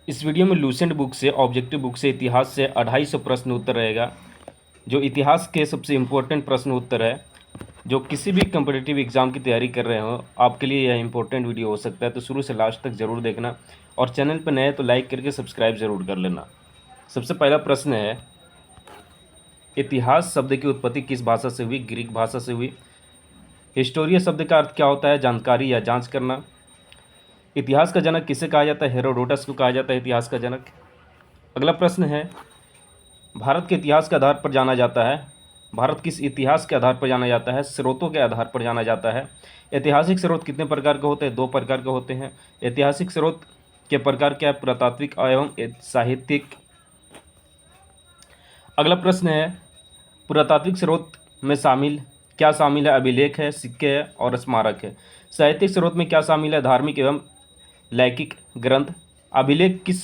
इस वीडियो में Lucent book से ऑब्जेक्टिव बुक से इतिहास से 250 प्रश्न उत्तर रहेगा। जो इतिहास के सबसे इम्पोर्टेंट प्रश्न उत्तर है, जो किसी भी कम्पिटिटिव एग्ज़ाम की तैयारी कर रहे हो आपके लिए यह इंपॉर्टेंट वीडियो हो सकता है। तो शुरू से लास्ट तक ज़रूर देखना और चैनल पर नए तो लाइक करके सब्सक्राइब ज़रूर कर लेना। सबसे पहला प्रश्न है, इतिहास शब्द की उत्पत्ति किस भाषा से हुई? ग्रीक भाषा से हुई। हिस्टोरिया शब्द का अर्थ क्या होता है? जानकारी या जांच करना। इतिहास का जनक किसे कहा जाता है? हेरोडोटस को कहा जाता है इतिहास का जनक। अगला प्रश्न है, भारत के इतिहास के आधार पर जाना जाता है। भारत किस इतिहास के आधार पर जाना जाता है? स्रोतों के आधार पर जाना जाता है। ऐतिहासिक स्रोत कितने प्रकार के होते हैं? 2 प्रकार के होते हैं। ऐतिहासिक स्रोत के प्रकार क्या है? पुरातात्विक एवं साहित्यिक। अगला प्रश्न है, पुरातात्विक स्रोत में क्या शामिल है? अभिलेख है, सिक्के है और स्मारक है। साहित्यिक स्रोत में क्या शामिल है? धार्मिक एवं लैखिक ग्रंथ। अभिलेख किस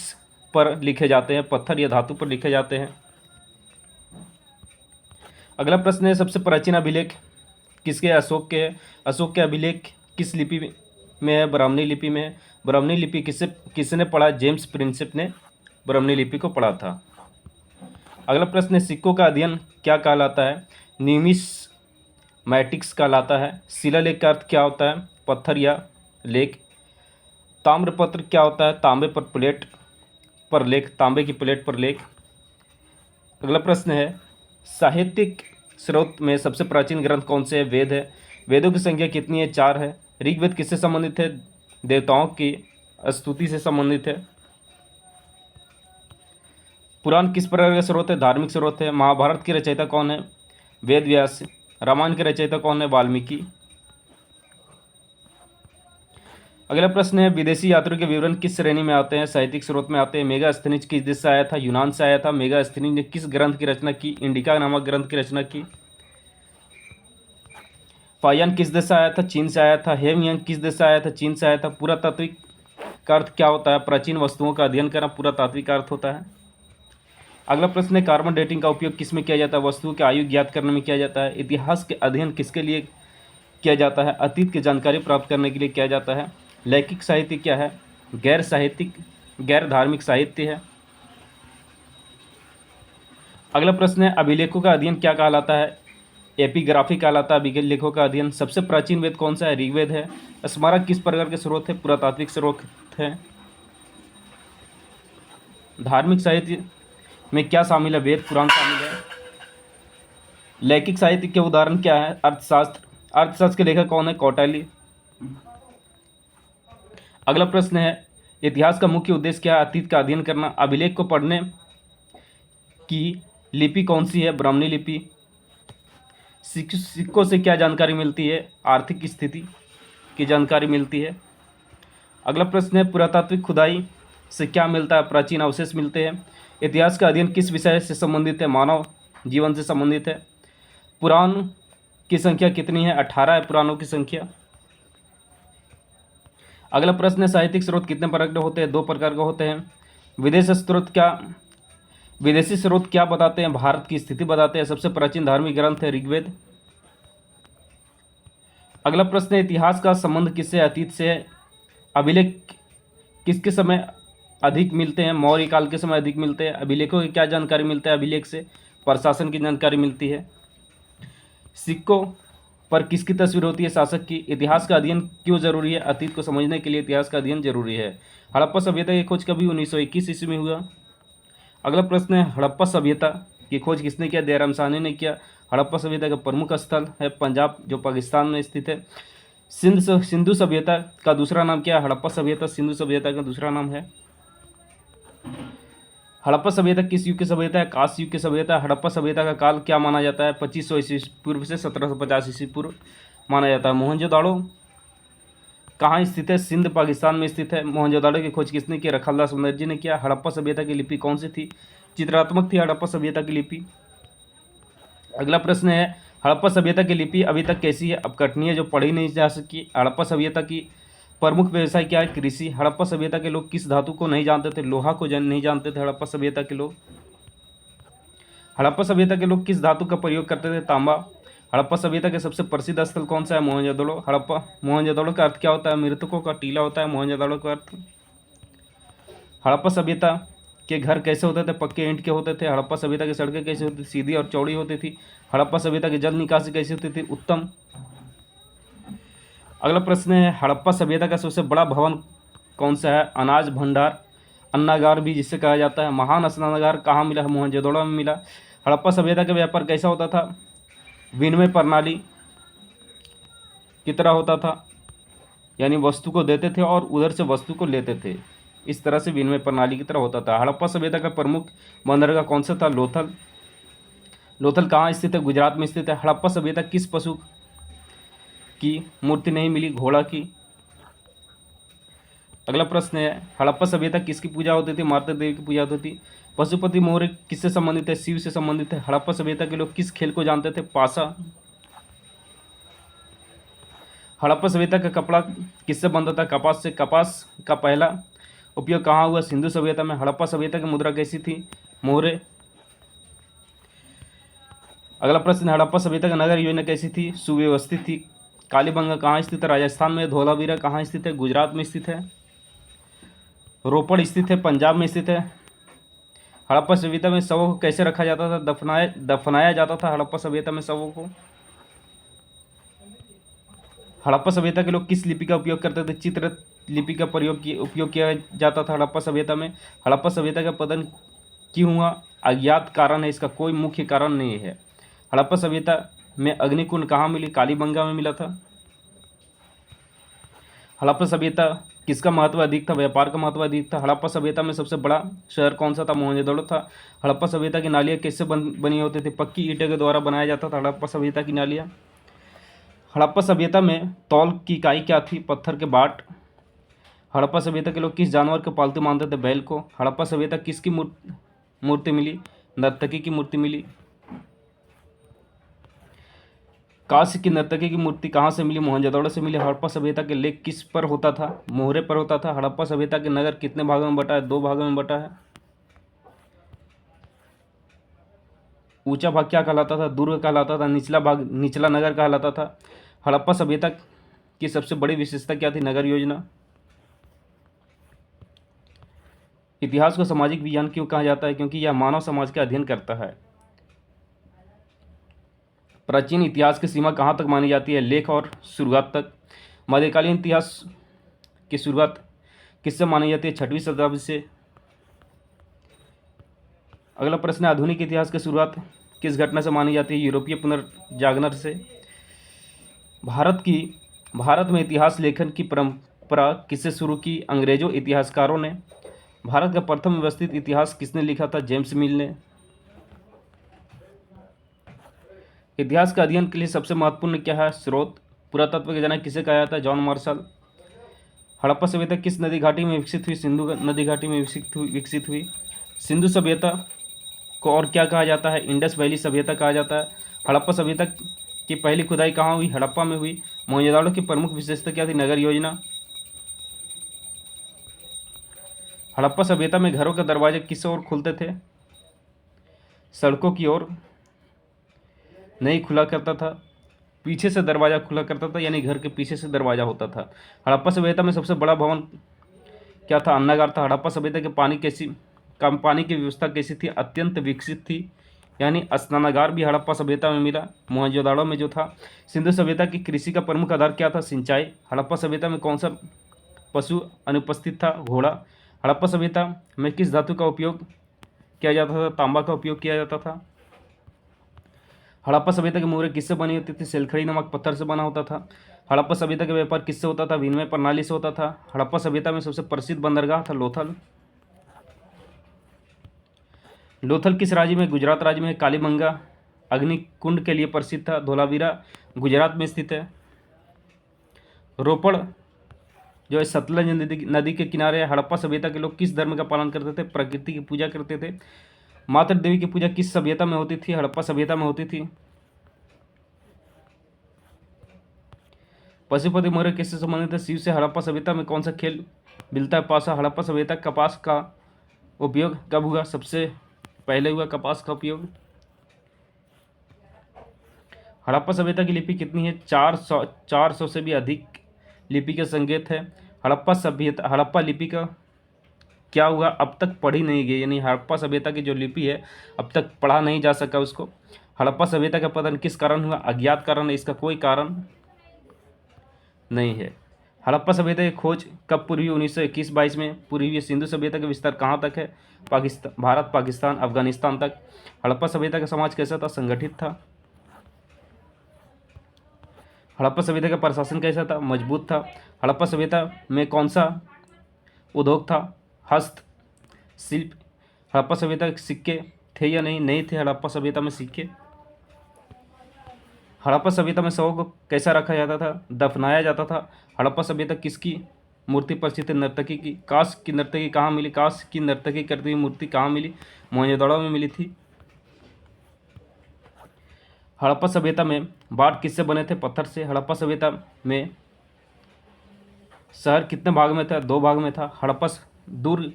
पर लिखे जाते हैं? पत्थर या धातु पर लिखे जाते हैं। अगला प्रश्न है, सबसे प्राचीन अभिलेख किसके? अशोक के है। अशोक के अभिलेख किस लिपि में है? ब्राह्मणी लिपि में है। ब्राह्मणी लिपि किसने पढ़ा? जेम्स प्रिंसेप ने ब्राह्मणी लिपि को पढ़ा था। अगला प्रश्न है, सिक्कों का अध्ययन क्या कहलाता है? न्यूमिसमैटिक्स कहलाता है। शिलालेख का अर्थ क्या होता है? पत्थर या लेख। ताम्रपत्र क्या होता है? तांबे पर प्लेट पर लेख, तांबे की प्लेट पर लेख। अगला प्रश्न है, साहित्यिक स्रोत में सबसे प्राचीन ग्रंथ कौन से है? वेद है। वेदों की संख्या कितनी है? 4 है। ऋग्वेद किससे संबंधित है? देवताओं की स्तुति से संबंधित है। पुराण किस प्रकार का स्रोत है? धार्मिक स्रोत है। महाभारत की रचयिता कौन है? वेद व्यास। रामायण के रचयिता कौन है? वाल्मीकि। अगला प्रश्न है, विदेशी यात्रियों के विवरण किस श्रेणी में आते हैं? साहित्यिक स्रोत में आते हैं। मेगास्थनीज किस देश से आया था? यूनान से आया था। मेगास्थनीज ने किस ग्रंथ की रचना की? इंडिका नामक ग्रंथ की रचना की। फायान किस देश से आया था? चीन से आया था। हेमयंग किस देश से आया था? चीन से आया था। पुरातात्विक का अर्थ क्या होता है? प्राचीन वस्तुओं का अध्ययन करना पुरातात्विक का अर्थ होता है। अगला प्रश्न है, कार्बन डेटिंग का उपयोग किस में किया जाता है? वस्तुओं की आयु ज्ञात करने में किया जाता है। इतिहास के अध्ययन किसके लिए किया जाता है? अतीत की जानकारी प्राप्त करने के लिए किया जाता है। लैखिक साहित्य क्या है? गैर साहित्यिक गैर धार्मिक साहित्य है। अगला प्रश्न है, अभिलेखों का अध्ययन क्या कहलाता है? एपिग्राफी कहलाता है अभिलेखों का अध्ययन। सबसे प्राचीन वेद कौन सा है? ऋग्वेद है। स्मारक किस प्रकार के स्रोत है? पुरातात्विक स्रोत है। धार्मिक साहित्य में क्या शामिल है? वेद पुराण शामिल है। लैखिक साहित्य के उदाहरण क्या है? अर्थशास्त्र। अर्थशास्त्र के लेखक कौन है? कौटिल्य। अगला प्रश्न है, इतिहास का मुख्य उद्देश्य क्या है? अतीत का अध्ययन करना। अभिलेख को पढ़ने की लिपि कौन सी है? ब्राह्मणी लिपि। सिक्कों से क्या जानकारी मिलती है? आर्थिक स्थिति की जानकारी मिलती है। अगला प्रश्न है, पुरातात्विक खुदाई से क्या मिलता है? प्राचीन अवशेष मिलते हैं। इतिहास का अध्ययन किस विषय से संबंधित है? मानव जीवन से संबंधित है। पुराण की संख्या कितनी है? 18 है पुराणों की संख्या। अगला प्रश्न है, साहित्यिक स्रोत कितने प्रकार के होते हैं? 2 प्रकार के होते हैं। विदेशी स्रोत क्या बताते हैं? भारत की स्थिति बताते हैं। सबसे प्राचीन धार्मिक ग्रंथ है ऋग्वेद। अगला प्रश्न है, इतिहास का संबंध किससे? अतीत से है। अभिलेख किसके समय अधिक मिलते हैं? मौर्य काल के समय अधिक मिलते हैं। अभिलेखों की क्या जानकारी मिलता है? अभिलेख से प्रशासन की जानकारी मिलती है। सिक्कों पर किसकी तस्वीर होती है? शासक की। इतिहास का अध्ययन क्यों जरूरी है? अतीत को समझने के लिए इतिहास का अध्ययन जरूरी है। हड़प्पा सभ्यता की खोज कभी? 1921 ईस्वी में हुआ। अगला प्रश्न है, हड़प्पा सभ्यता की खोज किसने किया? दयाराम साहनी ने किया। हड़प्पा सभ्यता का प्रमुख स्थल है पंजाब, जो पाकिस्तान में स्थित है। सिंधु सभ्यता का दूसरा नाम क्या है? हड़प्पा सभ्यता सिंधु सभ्यता का दूसरा नाम है। हड़प्पा सभ्यता किस युग की सभ्यता है? कांस्य युग की सभ्यता। हड़प्पा सभ्यता का काल क्या माना जाता है? 2500 ईस्वी पूर्व से 1750 ईस्वी पूर्व माना जाता है। मोहनजोदाड़ो कहाँ स्थित है? सिंध पाकिस्तान में स्थित है। मोहनजोदाड़ो की खोज किसने की? रखलदास बनर्जी ने किया। हड़प्पा सभ्यता की लिपि कौन सी थी? चित्रात्मक थी हड़प्पा सभ्यता की लिपि। अगला प्रश्न है, हड़प्पा सभ्यता की लिपि अभी तक कैसी है? अब कठिनी है, जो पढ़ी नहीं जा सकी। हड़प्पा सभ्यता की प्रमुख व्यवसाय क्या है? कृषि। हड़प्पा सभ्यता के लोग किस धातु को नहीं जानते थे? लोहा को नहीं जानते थे हड़प्पा सभ्यता के लोग। हड़प्पा सभ्यता के लोग किस धातु का प्रयोग करते थे? तांबा। हड़प्पा सभ्यता के सबसे प्रसिद्ध स्थल कौन सा है? मोहनजोदड़ो। मोहनजोदड़ो का अर्थ क्या होता है? मृतकों का टीला होता है मोहनजोदड़ो का अर्थ। हड़प्पा सभ्यता के घर कैसे होते थे? पक्के ईंट के होते थे। हड़प्पा सभ्यता की सड़कें कैसे होती थी? सीधी और चौड़ी होती थी। हड़प्पा सभ्यता की जल निकासी कैसी होती थी? उत्तम। अगला प्रश्न है, हड़प्पा सभ्यता का सबसे बड़ा भवन कौन सा है? अनाज भंडार, अन्नागार भी जिसे कहा जाता है। महान स्नानागार कहाँ मिला है? मोहनजोदड़ो में मिला। हड़प्पा सभ्यता का व्यापार कैसा होता था? विनिमय प्रणाली की तरह होता था, यानी वस्तु को देते थे और उधर से वस्तु को लेते थे, इस तरह से विनिमय प्रणाली की तरह होता था। हड़प्पा सभ्यता का प्रमुख बंदरगाह कौन सा था? लोथल। लोथल कहाँ स्थित है? गुजरात में स्थित है। हड़प्पा सभ्यता किस पशु की मूर्ति नहीं मिली? घोड़ा की। अगला प्रश्न है, हड़प्पा सभ्यता किसकी पूजा होती थी? माता देवी की पूजा होती थी। पशुपति मौर्य किससे संबंधित है? शिव से संबंधित है। हड़प्पा सभ्यता के लोग किस खेल को जानते थे? पासा। हड़प्पा सभ्यता का कपड़ा किससे बनता था? कपास से। कपास का पहला उपयोग कहाँ हुआ? सिंधु सभ्यता में। हड़प्पा सभ्यता की मुद्रा कैसी थी? मोहरे। अगला प्रश्न, हड़प्पा सभ्यता का नगर योजना कैसी थी? सुव्यवस्थित थी। कालीबंगा कहाँ स्थित है? राजस्थान में। धोलावीरा कहाँ स्थित है? गुजरात में स्थित है। रोपड़ स्थित है, पंजाब में स्थित है। हड़प्पा सभ्यता में शवों को कैसे रखा जाता था? दफनाया जाता था हड़प्पा सभ्यता में शवों को। हड़प्पा सभ्यता के लोग किस लिपि का उपयोग करते थे? चित्र लिपि का उपयोग किया जाता था हड़प्पा सभ्यता में। हड़प्पा सभ्यता का पतन क्यों हुआ? अज्ञात कारण है, इसका कोई मुख्य कारण नहीं है। हड़प्पा सभ्यता में अग्निकुंड कहाँ मिली? कालीबंगा में मिला था। हड़प्पा सभ्यता किसका महत्व अधिक था? व्यापार का महत्व अधिक था। हड़प्पा सभ्यता में सबसे बड़ा शहर कौन सा था? मोहनजोदड़ो था। हड़प्पा सभ्यता की नालियाँ कैसे बनी होती थी? पक्की ईंटों के द्वारा बनाया जाता था हड़प्पा सभ्यता की नालियाँ। हड़प्पा सभ्यता में तौल की इकाई क्या थी? पत्थर के बाट। हड़प्पा सभ्यता के लोग किस जानवर को पालतू मानते थे? बैल को। हड़प्पा सभ्यता किसकी मूर्ति मिली? नर्तकी की मूर्ति मिली। कांस्य की नर्तकी की मूर्ति कहाँ से मिली? मोहनजोदड़ो से मिली। हड़प्पा सभ्यता के लेख किस पर होता था? मोहरे पर होता था। हड़प्पा सभ्यता के नगर कितने भागों में बटा है? 2 भागों में बटा है। ऊंचा भाग क्या कहलाता था? दुर्ग कहलाता था। निचला भाग निचला नगर कहलाता था। हड़प्पा सभ्यता की सबसे बड़ी विशेषता क्या थी? नगर योजना। इतिहास को सामाजिक विज्ञान क्यों कहा जाता है? क्योंकि यह मानव समाज का अध्ययन करता है। प्राचीन इतिहास की सीमा कहाँ तक मानी जाती है? लेख और शुरुआत तक। मध्यकालीन इतिहास की शुरुआत किससे मानी जाती है? 6वीं शताब्दी से। अगला प्रश्न है, आधुनिक इतिहास की शुरुआत किस घटना से मानी जाती है? यूरोपीय पुनर्जागरण से। भारत में इतिहास लेखन की परंपरा किससे शुरू की? अंग्रेजों इतिहासकारों ने। भारत का प्रथम व्यवस्थित इतिहास किसने लिखा था? जेम्स मिल ने। इतिहास का अध्ययन के लिए सबसे महत्वपूर्ण क्या है? स्रोत। पुरातत्व के जनक किसे कहा जाता है? John Marshall. हड़प्पा सभ्यता किस नदी घाटी में विकसित हुई? सिंधु नदी घाटी में विकसित हुई। सिंधु सभ्यता को और क्या कहा जाता है? इंडस वैली सभ्यता कहा जाता है। हड़प्पा सभ्यता की पहली खुदाई कहाँ हुई? हड़प्पा में हुई। मोहनजोदड़ो की प्रमुख विशेषता क्या थी? नगर योजना। हड़प्पा सभ्यता में घरों के दरवाजे किस ओर खुलते थे? सड़कों की ओर नहीं खुला करता था, पीछे से दरवाज़ा खुला करता था, यानी घर के पीछे से दरवाज़ा होता था। हड़प्पा सभ्यता में सबसे बड़ा भवन क्या था? अन्नागार था। हड़प्पा सभ्यता के पानी की व्यवस्था कैसी थी? अत्यंत विकसित थी, यानी स्नानागार भी हड़प्पा सभ्यता में मिला, मोहनजोदड़ो में जो था। सिंधु सभ्यता की कृषि का प्रमुख आधार क्या था? सिंचाई। हड़प्पा सभ्यता में कौन सा पशु अनुपस्थित था? घोड़ा। हड़प्पा सभ्यता में किस धातु का उपयोग किया जाता था? तांबा का उपयोग किया जाता था। हड़प्पा सभ्यता की मुहरें किससे बनी होती थी? सिलखड़ी नामक पत्थर से बना होता था। हड़प्पा सभ्यता का व्यापार किससे होता था? विनिमय प्रणाली से होता था। हड़प्पा सभ्यता में सबसे प्रसिद्ध बंदरगाह था लोथल। लोथल किस राज्य में? गुजरात राज्य में। कालीबंगा अग्निकुंड के लिए प्रसिद्ध था। धोलावीरा गुजरात में स्थित है। रोपड़ जो है सतलज नदी के किनारे है। हड़प्पा सभ्यता के लोग किस धर्म का पालन करते थे? प्रकृति की पूजा करते थे। मातृ देवी की पूजा किस सभ्यता में होती थी? हड़प्पा सभ्यता में होती थी। पशुपति मौर्य किससे संबंधित है? शिव से। हड़प्पा सभ्यता में कौन सा खेल मिलता है? पासा। हड़प्पा सभ्यता कपास का उपयोग कब हुआ? सबसे पहले हुआ कपास का उपयोग। हड़प्पा सभ्यता की लिपि कितनी है? 400 से भी अधिक लिपि के संकेत है। हड़प्पा लिपि का क्या हुआ, अब तक पढ़ी नहीं गई, यानी हड़प्पा सभ्यता की जो लिपि है अब तक पढ़ा नहीं जा सका उसको। हड़प्पा सभ्यता का पतन किस कारण हुआ, अज्ञात कारण है, इसका कोई कारण नहीं है। हड़प्पा सभ्यता की खोज कब पूरी हुई, 1921-22 में पूरी हुई। सिंधु सभ्यता का विस्तार कहाँ तक है, पाकिस्तान, भारत, पाकिस्तान, अफगानिस्तान तक। हड़प्पा सभ्यता का समाज कैसा था, संगठित था। हड़प्पा सभ्यता का प्रशासन कैसा था, मजबूत था। हड़प्पा सभ्यता में कौन सा उद्योग था, हस्त शिल्प। हड़प्पा सभ्यता के सिक्के थे या नहीं थे हड़प्पा सभ्यता में सिक्के। हड़प्पा सभ्यता में शवों को कैसा रखा जाता था, दफनाया जाता था। हड़प्पा सभ्यता किसकी मूर्ति प्रसिद्ध है, नर्तकी की। कांस्य की नर्तकी कहाँ मिली, कांस्य की नर्तकी करती हुई मूर्ति कहाँ मिली, मोहनजोदड़ो में मिली थी। हड़प्पा सभ्यता में बाट किससे बने थे, पत्थर से। हड़प्पा सभ्यता में शहर कितने भाग में था, 2 भाग में था। हड़प्पा दूर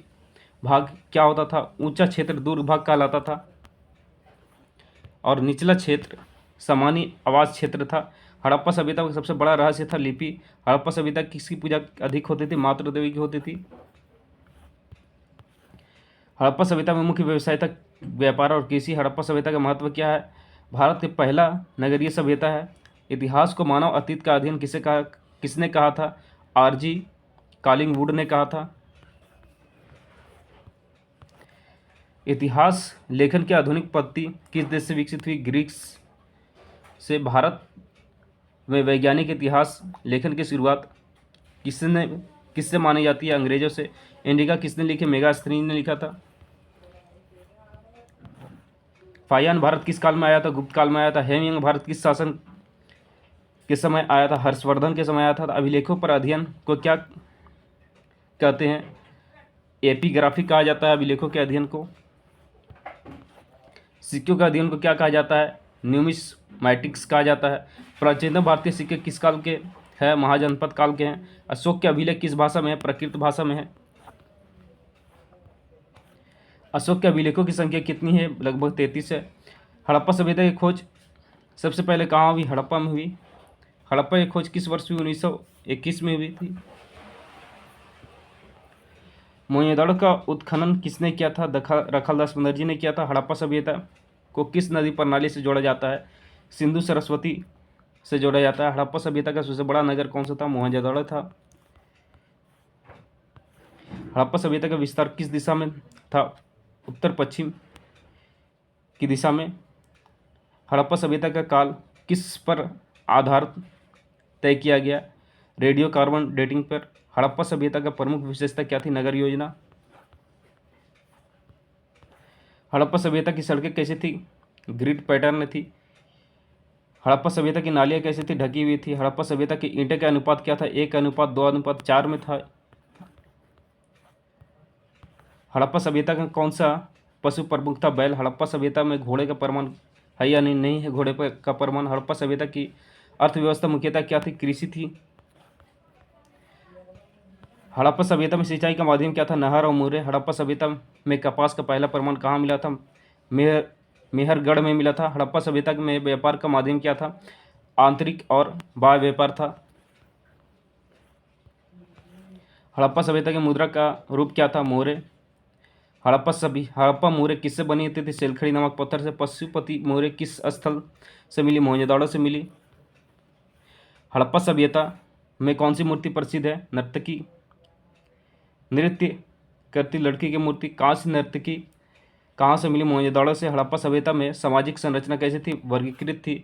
भाग क्या होता था, ऊंचा क्षेत्र दूर भाग कहलाता था और निचला क्षेत्र सामान्य आवास क्षेत्र था। हड़प्पा सभ्यता का सबसे बड़ा रहस्य था लिपि। हड़प्पा सभ्यता किसकी पूजा अधिक होती थी, मातृ देवी की होती थी। हड़प्पा सभ्यता में मुख्य व्यवसाय था व्यापार और कृषि। हड़प्पा सभ्यता का महत्व क्या है, भारत के पहला नगरीय सभ्यता है। इतिहास को मानव अतीत का अध्ययन किसने कहा था, आरजी कॉलिंगवुड ने कहा था। इतिहास लेखन की आधुनिक पद्धति किस देश से विकसित हुई, ग्रीस से। भारत में वैज्ञानिक इतिहास लेखन की शुरुआत किससे मानी जाती है, अंग्रेजों से। इंडिका किसने लिखी, मेगास्थनीज ने लिखा था। फाहियान भारत किस काल में आया था, गुप्त काल में आया था। हेमयंग भारत किस शासन के समय आया था, हर्षवर्धन के समय आया था। अभिलेखों पर अध्ययन को क्या कहते हैं, एपिग्राफी कहा जाता है अभिलेखों के अध्ययन को। सिक्कों के अध्ययन को क्या कहा जाता है, न्यूमिस्मैटिक्स कहा जाता है। प्राचीनतम भारतीय सिक्के किस काल के हैं, महाजनपद काल के हैं। अशोक के अभिलेख किस भाषा में है, प्राकृत भाषा में है। अशोक के अभिलेखों की संख्या कितनी है, लगभग 33 है। हड़प्पा सभ्यता की खोज सबसे पहले कहाँ हुई, हड़प्पा में हुई। हड़प्पा की खोज किस वर्ष हुई, 1921 में हुई थी। मोहनजोदड़ो का उत्खनन किसने किया था, रखलदास बनर्जी ने किया था। हड़प्पा सभ्यता को किस नदी प्रणाली से जोड़ा जाता है, सिंधु सरस्वती से जोड़ा जाता है। हड़प्पा सभ्यता का सबसे बड़ा नगर कौन सा था, मोहनजोदड़ो था। हड़प्पा सभ्यता का विस्तार किस दिशा में था, उत्तर पश्चिम की दिशा में। हड़प्पा सभ्यता का काल किस पर आधार तय किया गया, रेडियो कार्बन डेटिंग पर। हड़प्पा सभ्यता का प्रमुख विशेषता क्या थी, नगर योजना। हड़प्पा सभ्यता की सड़कें कैसी थी, ग्रिड पैटर्न थी। हड़प्पा सभ्यता की नालियाँ कैसी थी, ढकी हुई थी। हड़प्पा सभ्यता की ईंटें का अनुपात क्या था, 1:2:4 में था। हड़प्पा सभ्यता का कौन सा पशु प्रमुख था, बैल। हड़प्पा सभ्यता में घोड़े का प्रमाण है या नहीं है घोड़े पर का प्रमाण। हड़प्पा सभ्यता की अर्थव्यवस्था मुख्यतः क्या थी, कृषि थी। हड़प्पा सभ्यता में सिंचाई का माध्यम क्या था, नहर और मुहरे। हड़प्पा सभ्यता में कपास का पहला प्रमाण कहाँ मिला था, मेहरगढ़ में मिला था। हड़प्पा सभ्यता में व्यापार का माध्यम क्या था, आंतरिक और बाह्य व्यापार था। हड़प्पा सभ्यता की मुद्रा का रूप क्या था, मोहरे। हड़प्पा मोहरे किससे बनी होती थी, सेलखड़ी नामक पत्थर से। पशुपति मोहरे किस स्थल से मिली, मोहनजोदड़ो से मिली। हड़प्पा सभ्यता में कौन सी मूर्ति प्रसिद्ध है, नर्तकी, नृत्य करती लड़की की मूर्ति। कांस्य नर्तकी कहाँ से मिली, मोहनजोदड़ो से। हड़प्पा सभ्यता में सामाजिक संरचना कैसी थी, वर्गीकृत थी।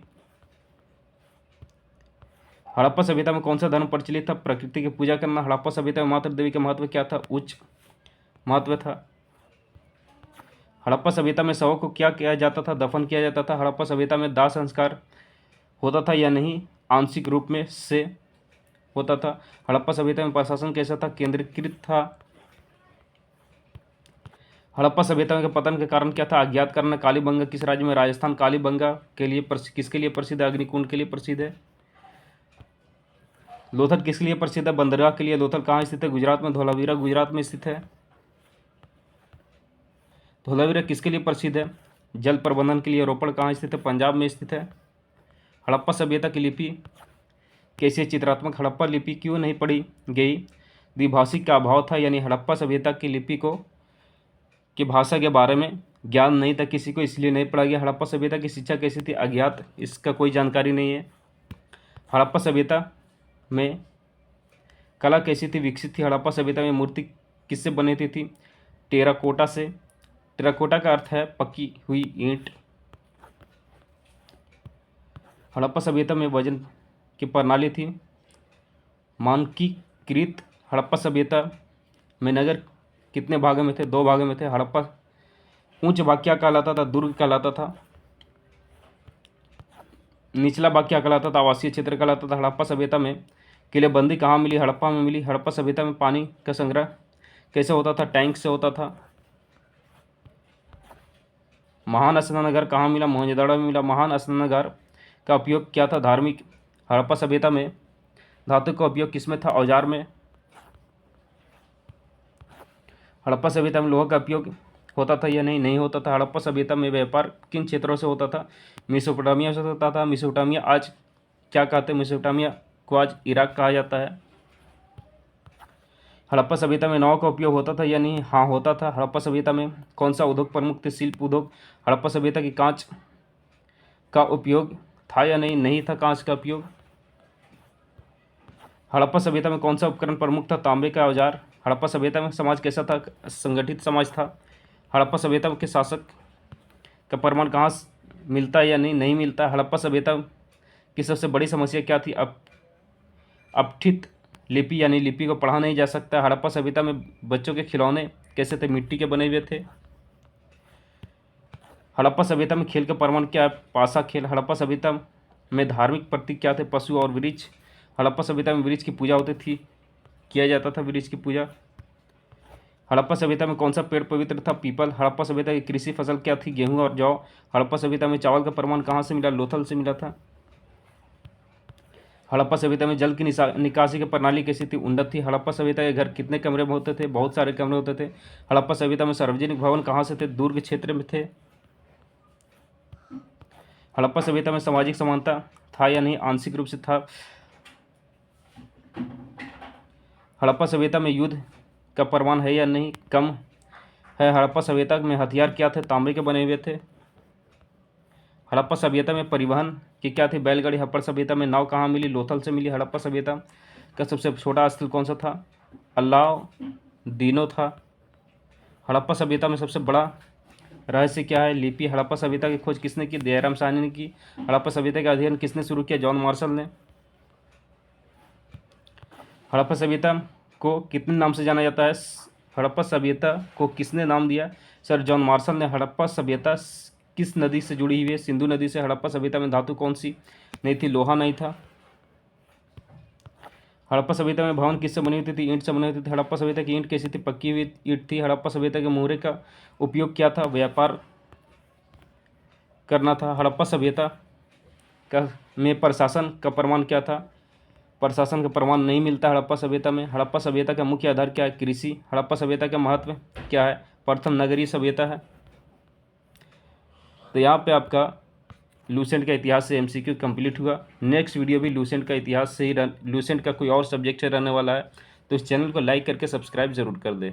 हड़प्पा सभ्यता में कौन सा धर्म प्रचलित था, प्रकृति की पूजा करना। हड़प्पा सभ्यता में मातृ देवी का महत्व क्या था, उच्च महत्व था। हड़प्पा सभ्यता में शवों को क्या किया जाता था, दफन किया जाता था। हड़प्पा सभ्यता में दाह संस्कार होता था या नहीं, आंशिक रूप में से होता था। हड़प्पा सभ्यता में प्रशासन कैसा था, केंद्रीकृत था। हड़प्पा सभ्यता के पतन के कारण क्या था, अज्ञात कारण। कालीबंगा किस राज्य में, राजस्थान। कालीबंगा के लिए किसके लिए प्रसिद्ध है, अग्निकुंड के लिए प्रसिद्ध है। लोथल किसके लिए प्रसिद्ध है, बंदरगाह के लिए। लोथल कहाँ स्थित है, गुजरात में। धोलावीरा गुजरात में स्थित है। धोलावीरा किसके लिए प्रसिद्ध है, जल प्रबंधन के लिए। रोपड़ कहाँ स्थित है, पंजाब में स्थित है। हड़प्पा सभ्यता की लिपि कैसी है, चित्रात्मक। हड़प्पा लिपि क्यों नहीं पढ़ी गई, द्विभाषिक का अभाव था, यानी हड़प्पा सभ्यता की लिपि की भाषा के बारे में ज्ञान नहीं था किसी को, इसलिए नहीं पढ़ा गया। हड़प्पा सभ्यता की शिक्षा कैसी थी? अज्ञात, इसका कोई जानकारी नहीं है। हड़प्पा सभ्यता में कला कैसी थी? विकसित थी। हड़प्पा सभ्यता में मूर्ति किससे बनी थी? टेराकोटा से। टेराकोटा का अर्थ है पकी हुई ईंट। हड़प्पा सभ्यता में वजन की प्रणाली थी मानकीकृत। हड़प्पा सभ्यता में नगर कितने भागों में थे? 2 भागों में थे। हड़प्पा उच्च भाग क्या कहलाता था? दुर्ग कहलाता था। निचला भाग क्या कहलाता था? आवासीय क्षेत्र कहलाता था। हड़प्पा सभ्यता में किलेबंदी कहाँ मिली? हड़प्पा में मिली। हड़प्पा सभ्यता में पानी का संग्रह कैसे होता था? टैंक से होता था। महान स्नानागार कहाँ मिला? मोहनजोदड़ो में मिला। महान स्नानागार का उपयोग क्या था? धार्मिक। हड़प्पा सभ्यता में धातु का उपयोग किसमें था? औजार में। हड़प्पा सभ्यता में लोहा का उपयोग होता था या नहीं होता था? हड़प्पा सभ्यता में व्यापार किन क्षेत्रों से होता था? मेसोपोटामिया से होता था। मेसोपोटामिया आज क्या कहते हैं? मेसोपोटामिया को आज इराक कहा जाता है। हड़प्पा सभ्यता में नाव का उपयोग होता था या नहीं? हाँ, होता था। हड़प्पा सभ्यता में कौन सा उद्योग प्रमुख थे? शिल्प उद्योग। हड़प्पा सभ्यता की कांच का उपयोग था या नहीं था कांच का उपयोग। हड़प्पा सभ्यता में कौन सा उपकरण प्रमुख था? तांबे का औजार। हड़प्पा सभ्यता में समाज कैसा था? संगठित समाज था। हड़प्पा सभ्यता के शासक का प्रमाण कहाँ मिलता है या नहीं मिलता? हड़प्पा सभ्यता की सबसे बड़ी समस्या क्या थी? अपठित लिपि, यानी लिपि को पढ़ा नहीं जा सकता। हड़प्पा सभ्यता में बच्चों के खिलौने कैसे थे? मिट्टी के बने हुए थे। हड़प्पा सभ्यता में खेल का प्रमाण क्या है? पासा खेल। हड़प्पा सभ्यता में धार्मिक प्रतीक क्या थे? पशु और वृक्ष। हड़प्पा सभ्यता में वृक्ष की पूजा होती थी, किया जाता था वृक्ष की पूजा। हड़प्पा सभ्यता में कौन सा पेड़ पवित्र था? पीपल। हड़प्पा सभ्यता की कृषि फसल क्या थी? गेहूं और जौ। हड़प्पा सभ्यता में चावल का प्रमाण कहाँ से मिला? लोथल से मिला था। हड़प्पा सभ्यता में जल की निकासी की प्रणाली कैसी थी? उन्नत थी। हड़प्पा सभ्यता के घर कितने कमरे में होते थे? बहुत सारे कमरे होते थे। हड़प्पा सभ्यता में सार्वजनिक भवन कहाँ से थे? दुर्ग क्षेत्र में थे। हड़प्पा सभ्यता में सामाजिक समानता था या नहीं? आंशिक रूप से था। हड़प्पा सभ्यता में युद्ध का प्रमाण है या नहीं? कम है। हड़प्पा सभ्यता में हथियार क्या थे? तांबे के बने हुए थे। हड़प्पा सभ्यता में परिवहन की क्या थी? बैलगाड़ी। हड़प्पा सभ्यता में नाव कहाँ मिली? लोथल से मिली। हड़प्पा सभ्यता का सबसे छोटा स्थल कौन सा था? अलाउद्दीनो था। हड़प्पा सभ्यता में सबसे बड़ा रहस्य क्या है? लिपि। हड़प्पा सभ्यता की खोज किसने की? दयाराम साहनी ने की। हड़प्पा सभ्यता का अध्ययन किसने शुरू किया? जॉन मार्शल ने। हड़प्पा सभ्यता को कितने नाम से जाना जाता है? हड़प्पा सभ्यता को किसने नाम दिया? सर जॉन मार्शल ने। हड़प्पा सभ्यता किस नदी से जुड़ी हुई है? सिंधु नदी से। हड़प्पा सभ्यता में धातु कौन सी नहीं थी? लोहा नहीं था। हड़प्पा सभ्यता में भवन किससे बनी हुई थी? ईंट से बनी हुई थी। हड़प्पा सभ्यता की ईंट कैसी थी? पक्की हुई ईंट थी। हड़प्पा सभ्यता के मोहरे का उपयोग क्या था? व्यापार करना था। हड़प्पा सभ्यता का में प्रशासन का प्रमाण क्या था? प्रशासन का प्रमाण नहीं मिलता हड़प्पा सभ्यता में। हड़प्पा सभ्यता का मुख्य आधार क्या है? कृषि। हड़प्पा सभ्यता का महत्व क्या है? प्रथम नगरीय सभ्यता है। तो यहाँ पे आपका लूसेंट का इतिहास से एमसीक्यू कंप्लीट हुआ। नेक्स्ट वीडियो भी लूसेंट का इतिहास से ही लूसेंट का कोई और सब्जेक्ट से रहने वाला है, तो इस चैनल को लाइक करके सब्सक्राइब जरूर कर दें।